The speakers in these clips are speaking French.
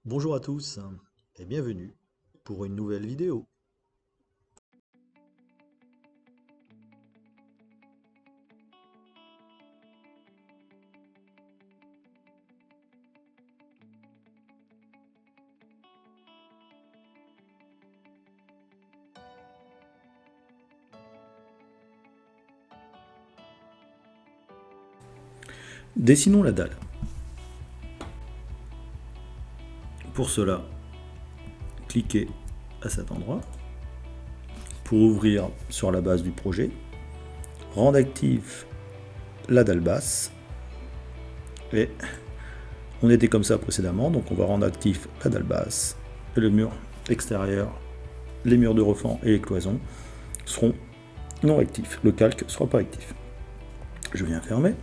Bonjour à tous et bienvenue pour une nouvelle vidéo. Dessinons la dalle. Pour cela, cliquez à cet endroit pour ouvrir sur la base du projet, rendre actif la dalle basse et on était comme ça précédemment, donc on va rendre actif la dalle basse et le mur extérieur, les murs de refend et les cloisons seront non actifs, le calque ne sera pas actif. Je viens fermer,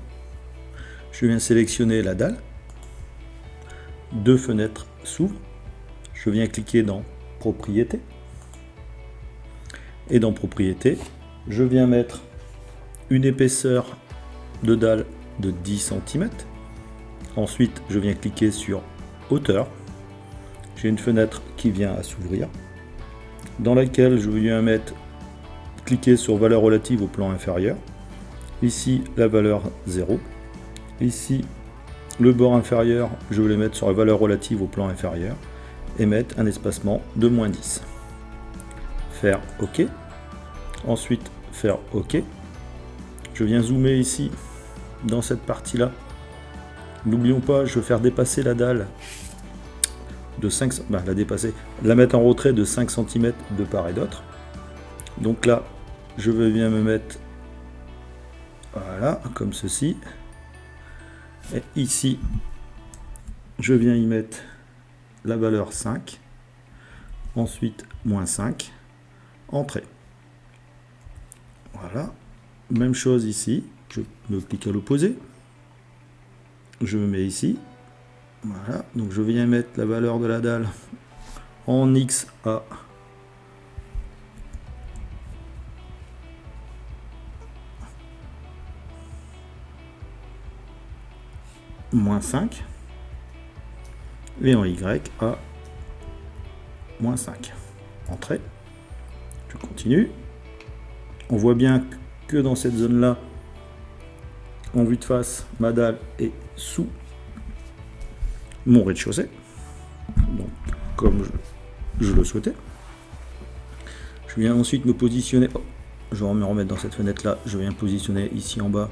je viens sélectionner la dalle, deux fenêtres s'ouvrent, je viens cliquer dans Propriétés et dans Propriétés, je viens mettre une épaisseur de dalle de 10 cm. Ensuite, je viens cliquer sur Hauteur. J'ai une fenêtre qui vient à s'ouvrir, dans laquelle je viens cliquer sur valeur relative au plan inférieur. Ici, la valeur 0. Ici, le bord inférieur, je vais le mettre sur la valeur relative au plan inférieur et mettre un espacement de -10. Faire OK. Ensuite, faire OK. Je viens zoomer ici, dans cette partie-là. N'oublions pas, je vais faire dépasser la dalle de 5 la mettre en retrait de 5 cm de part et d'autre. Donc là, je vais bien me mettre, voilà, comme ceci. Et ici, je viens y mettre la valeur 5. Ensuite, -5. Entrée. Voilà. Même chose ici. Je me clique à l'opposé. Je me mets ici. Voilà. Donc je viens mettre la valeur de la dalle en X à -5 et en Y à -5. Entrée. Je continue. On voit bien que dans cette zone-là, en vue de face, ma dalle est sous mon rez-de-chaussée, donc comme je le souhaitais. Je viens ensuite me positionner, je vais me remettre dans cette fenêtre là, je viens positionner ici en bas,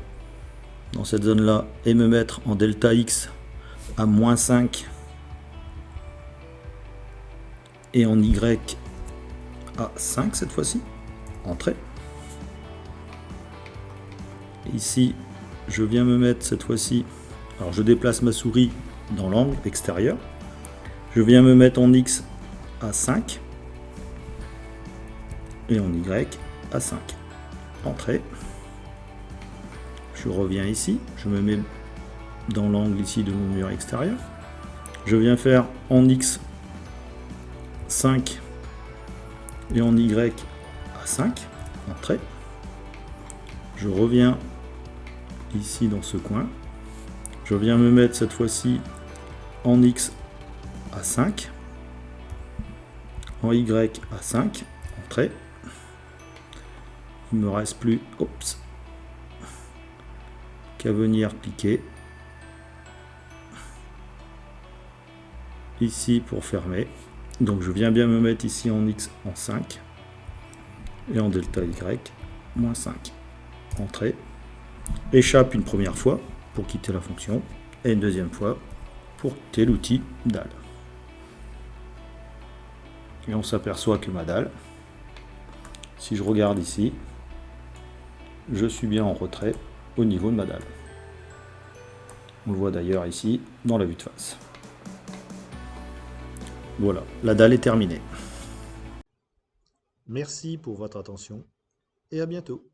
dans cette zone là, et me mettre en delta X à -5 et en Y à 5 cette fois-ci. Entrée. Ici, je viens me mettre cette fois-ci, alors je déplace ma souris dans l'angle extérieur, je viens me mettre en X à 5 et en Y à 5. Entrée. Je reviens ici, je me mets dans l'angle ici de mon mur extérieur, je viens faire en X 5 et en Y à 5. Entrée. Je reviens ici dans ce coin, je viens me mettre cette fois-ci en X à 5, en Y à 5, entrée. Il ne me reste plus qu'à venir cliquer ici pour fermer. Donc je viens bien me mettre ici en X en 5 et en delta Y -5. Entrée. Échappe une première fois pour quitter la fonction et une deuxième fois pour quitter l'outil dalle. Et on s'aperçoit que ma dalle, si je regarde ici, je suis bien en retrait au niveau de ma dalle. On le voit d'ailleurs ici dans la vue de face. Voilà, la dalle est terminée. Merci pour votre attention et à bientôt.